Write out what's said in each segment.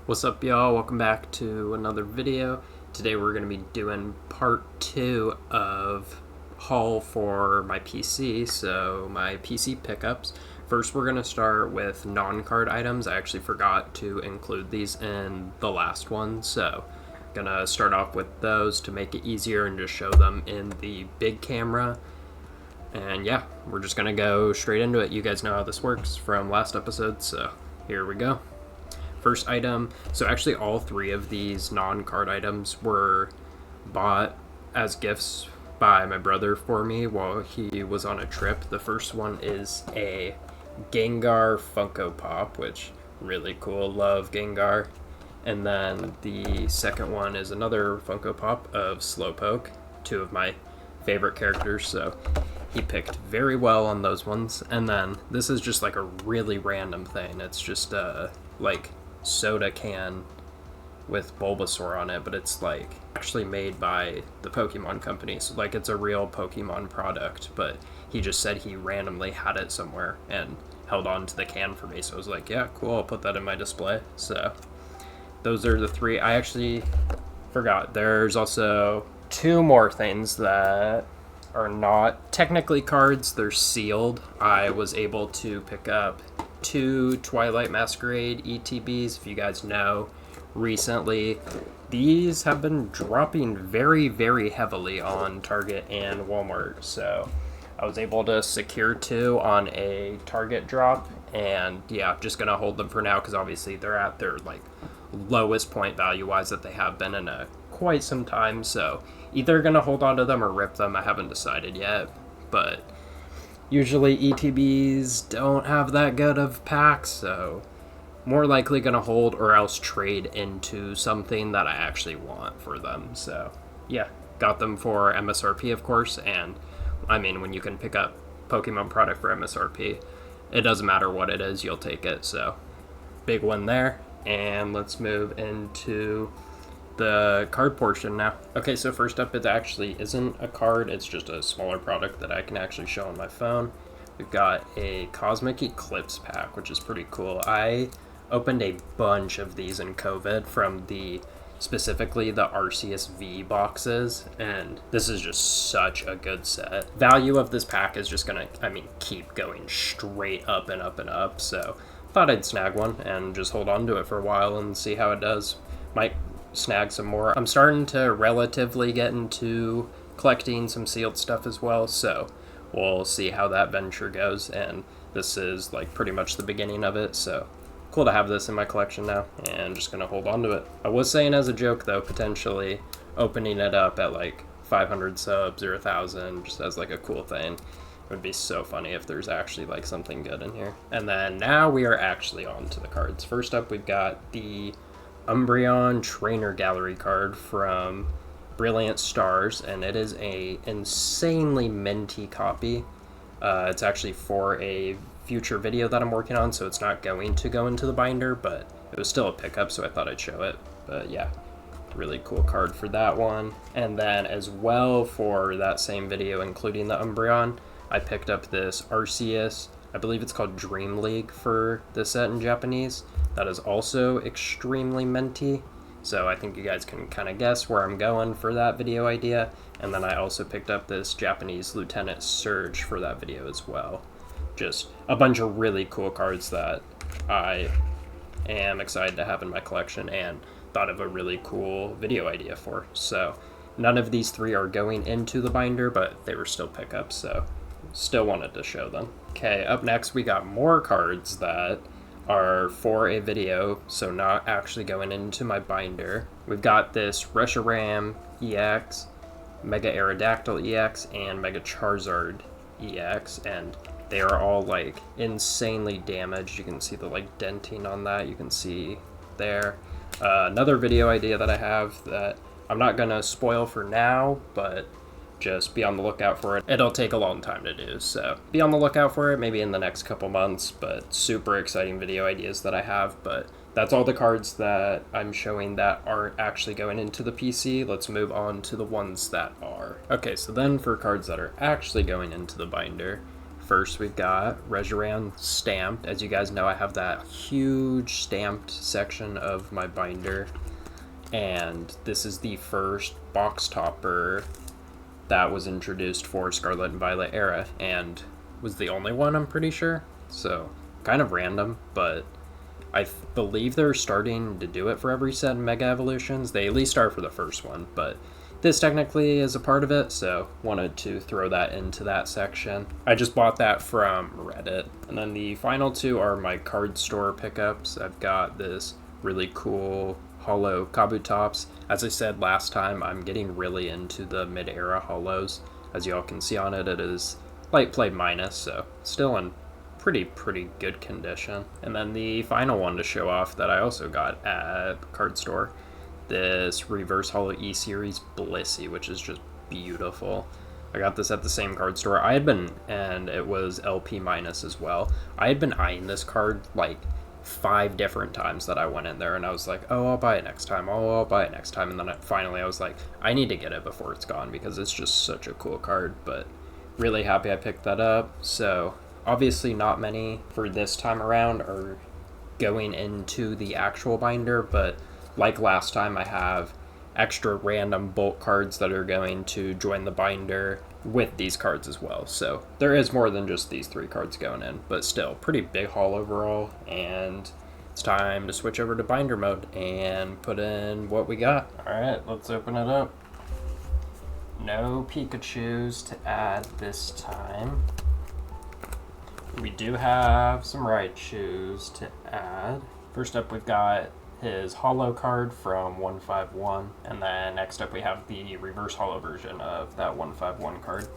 What's up, y'all? Welcome back to another video. Today we're going to be doing part 2 of haul for my PC, so my PC pickups. First we're going to start with non-card items. I actually forgot to include these in the last one, so I'm going to start off with those to make it easier and just show them in the big camera. And yeah, we're just going to go straight into it. You guys know how this works from last episode, so here we go. First item, so actually all three of these non-card items were bought as gifts by my brother for me while he was on a trip. The first one is a Gengar Funko Pop, which really cool, love Gengar. And then the second one is another Funko Pop of Slowpoke, two of my favorite characters, so he picked very well on those ones. And then this is just like a really random thing. It's just like soda can with Bulbasaur on it, but it's like actually made by the Pokemon company, so like it's a real Pokemon product, but he just said he randomly had it somewhere and held on to the can for me, so I was like, yeah, cool, I'll put that in my display. So those are the three. I actually forgot, there's also two more things that are not technically cards, they're sealed. I was able to pick up two Twilight Masquerade ETBs. If you guys know, recently these have been dropping very heavily on Target and Walmart, so I was able to secure two on a Target drop, and yeah, just gonna hold them for now because obviously they're at their like lowest point value wise that they have been in quite some time, so either gonna hold on to them or rip them. I haven't decided yet, but usually ETBs don't have that good of packs, so more likely gonna hold or else trade into something that I actually want for them. So yeah, got them for MSRP of course, and I mean, when you can pick up Pokemon product for MSRP, it doesn't matter what it is, you'll take it, so big one there. And let's move into the card portion now. Okay, so first up, it actually isn't a card, it's just a smaller product that I can actually show on my phone. We've got a Cosmic Eclipse pack, which is pretty cool. I opened a bunch of these in COVID from specifically the Arceus V boxes, and this is just such a good set. Value of this pack is just gonna, keep going straight up and up and up, so thought I'd snag one and just hold on to it for a while and see how it does. Might snag some more. I'm starting to relatively get into collecting some sealed stuff as well, so we'll see how that venture goes, and this is like pretty much the beginning of it, so cool to have this in my collection now, and just gonna hold on to it. I was saying as a joke though, potentially opening it up at like 500 subs or 1,000 just as like a cool thing. It would be so funny if there's actually like something good in here. And then now we are actually on to the cards. First up, we've got the Umbreon Trainer Gallery card from Brilliant Stars, and it is a insanely minty copy. It's actually for a future video that I'm working on, so it's not going to go into the binder, but it was still a pickup, so I thought I'd show it. But yeah, really cool card for that one. And then as well for that same video, including the Umbreon, I picked up this Arceus, I believe it's called Dream League for the set in Japanese. That is also extremely minty, so I think you guys can kind of guess where I'm going for that video idea. And then I also picked up this Japanese Lieutenant Surge for that video as well. Just a bunch of really cool cards that I am excited to have in my collection and thought of a really cool video idea for. So none of these three are going into the binder, but they were still pickups, so still wanted to show them. Okay, up next we got more cards that are for a video, so not actually going into my binder. We've got this Reshiram EX, Mega Aerodactyl EX, and Mega Charizard EX, and they are all like insanely damaged. You can see the like denting on that, you can see there. Another video idea that I have that I'm not gonna spoil for now, but just be on the lookout for it. It'll take a long time to do, so be on the lookout for it, maybe in the next couple months, but super exciting video ideas that I have. But that's all the cards that I'm showing that aren't actually going into the PC. Let's move on to the ones that are. Okay, so then for cards that are actually going into the binder, First, we've got Reshiram stamped. As you guys know, I have that huge stamped section of my binder, and this is the first box topper that was introduced for Scarlet and Violet era, and was the only one, I'm pretty sure. So, kind of random, but I believe they're starting to do it for every set in Mega Evolutions. They at least are for the first one, but this technically is a part of it, so wanted to throw that into that section. I just bought that from Reddit. And then the final two are my card store pickups. I've got this really cool holo Kabutops. As I said last time, I'm getting really into the mid-era holos. As y'all can see on it, it is light play minus, so still in pretty good condition. And then the final one to show off that I also got at the card store, this Reverse Holo E-Series Blissey, which is just beautiful. I got this at the same card store. And it was LP minus as well. I had been eyeing this card like 5 different times that I went in there, and I was like, oh, I'll buy it next time. Oh, I'll buy it next time. And then finally I was like, I need to get it before it's gone because it's just such a cool card. But really happy I picked that up. So obviously not many for this time around are going into the actual binder, but like last time, I have extra random bulk cards that are going to join the binder with these cards as well. So there is more than just these 3 cards going in, but still pretty big haul overall. And it's time to switch over to binder mode and put in what we got. All right, let's open it up. No Pikachus to add this time. We do have some Raichus to add. First up, we've got his holo card from 151, and then next up we have the reverse holo version of that 151 card.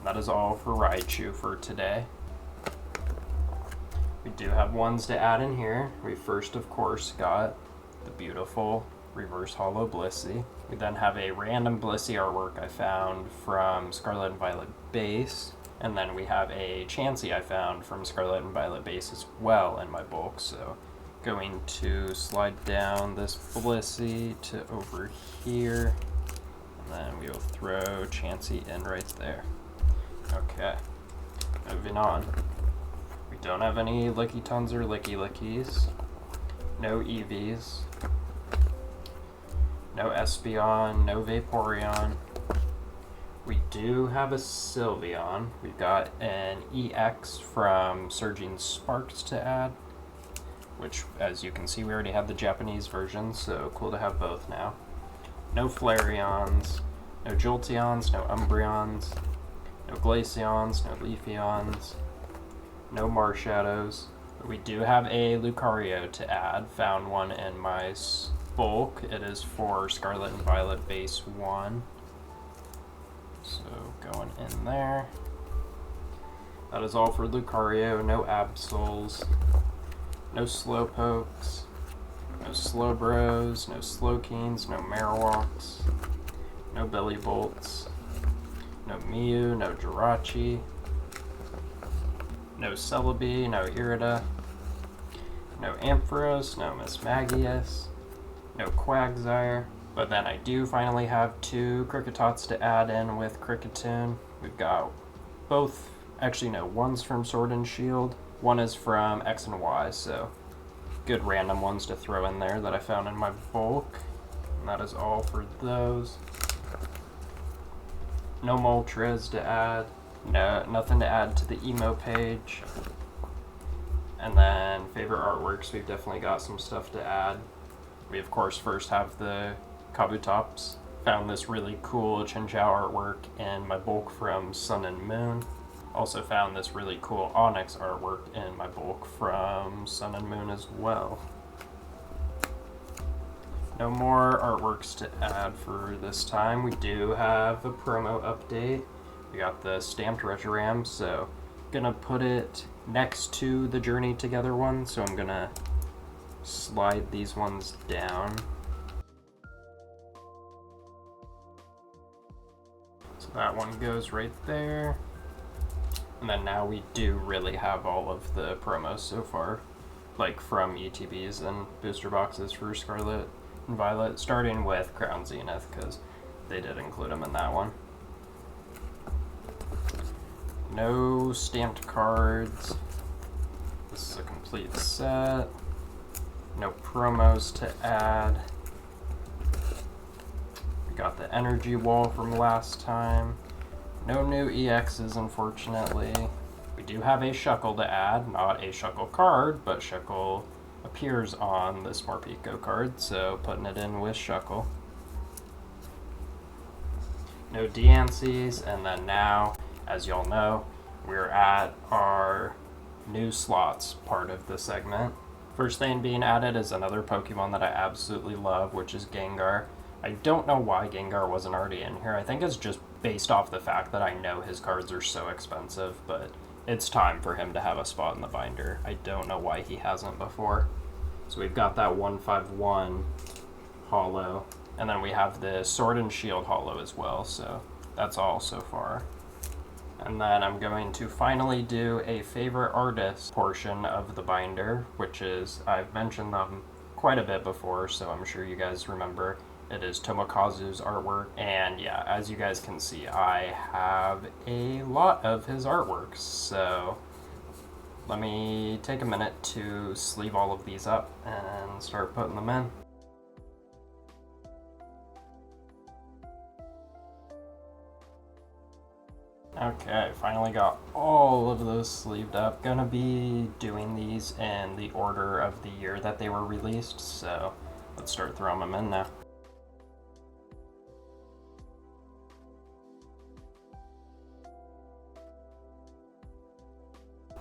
That is all for Raichu for today. We do have ones to add in here. We first, of course, got the beautiful reverse holo Blissey. We then have a random Blissey artwork I found from Scarlet and Violet base, and then we have a Chansey I found from Scarlet and Violet base as well in my bulk. So going to slide down this Blissey to over here, and then we will throw Chansey in right there. Okay, moving on. We don't have any Lickitungs or Lickilickis, no Eevees, no Espeon, no Vaporeon. We do have a Sylveon. We've got an EX from Surging Sparks to add, which, as you can see, we already have the Japanese version, so cool to have both now. No Flareons, no Jolteons, no Umbreons, no Glaceons, no Leafeons, no Marshadows. But we do have a Lucario to add, found one in my bulk. It is for Scarlet and Violet base 1. So going in there. That is all for Lucario, no Absols, no Slowpokes, no Slowbros, no Slowkeens, no Marowaks, no Billybolts, no Mew, no Jirachi, no Celebi, no Irida, no Ampharos, no Mismagius, no Quagsire. But then I do finally have 2 Cricketots to add in with Kricketune. We've got both, actually no, one's from Sword and Shield. One is from X and Y, so good random ones to throw in there that I found in my bulk. And that is all for those. No Moltres to add. No, nothing to add to the emo page. And then favorite artworks, we've definitely got some stuff to add. We of course first have the Kabutops. Found this really cool Chinchou artwork in my bulk from Sun and Moon. Also found this really cool Onyx artwork in my bulk from Sun and Moon as well. No more artworks to add for this time. We do have a promo update. We got the stamped Reshiram, so gonna put it next to the Journey Together one, so I'm gonna slide these ones down. So that one goes right there. And then now we do really have all of the promos so far, like from ETBs and booster boxes for Scarlet and Violet, starting with Crown Zenith, because they did include them in that one. No stamped cards. This is a complete set. No promos to add. We got the energy wall from last time. No new EXs, unfortunately. We do have a Shuckle to add, not a Shuckle card, but Shuckle appears on this Morpeko card, so putting it in with Shuckle. No Deanceys, and then now, as y'all know, we're at our new slots part of the segment. First thing being added is another Pokemon that I absolutely love, which is Gengar. I don't know why Gengar wasn't already in here. I think it's just based off the fact that I know his cards are so expensive, but it's time for him to have a spot in the binder. I don't know why he hasn't before. So we've got that 151 holo, and then we have the Sword and Shield holo as well, so that's all so far. And then I'm going to finally do a favorite artist portion of the binder, which is, I've mentioned them quite a bit before, so I'm sure you guys remember. It is Tomokazu's artwork, and yeah, as you guys can see, I have a lot of his artworks, so let me take a minute to sleeve all of these up and start putting them in. Okay, finally got all of those sleeved up. Gonna be doing these in the order of the year that they were released, so let's start throwing them in now.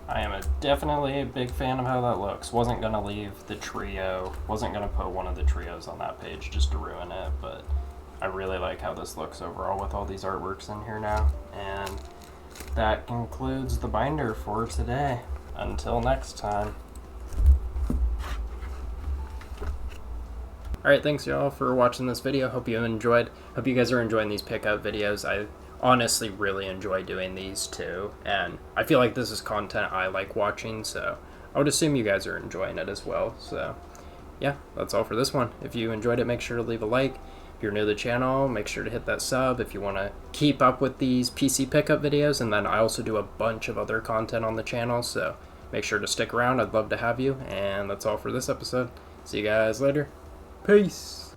I am definitely a big fan of how that looks. Wasn't gonna leave the trio, wasn't gonna put one of the trios on that page just to ruin it, but I really like how this looks overall with all these artworks in here now. And that concludes the binder for today. Until next time. Alright, thanks y'all for watching this video. Hope you enjoyed. Hope you guys are enjoying these pickup videos. I honestly really enjoy doing these too, and I feel like this is content I like watching, so I would assume you guys are enjoying it as well. So yeah, that's all for this one. If you enjoyed it, make sure to leave a like. If you're new to the channel, make sure to hit that sub if you want to keep up with these PC pickup videos, and then I also do a bunch of other content on the channel, so make sure to stick around. I'd love to have you, and that's all for this episode. See you guys later. Peace!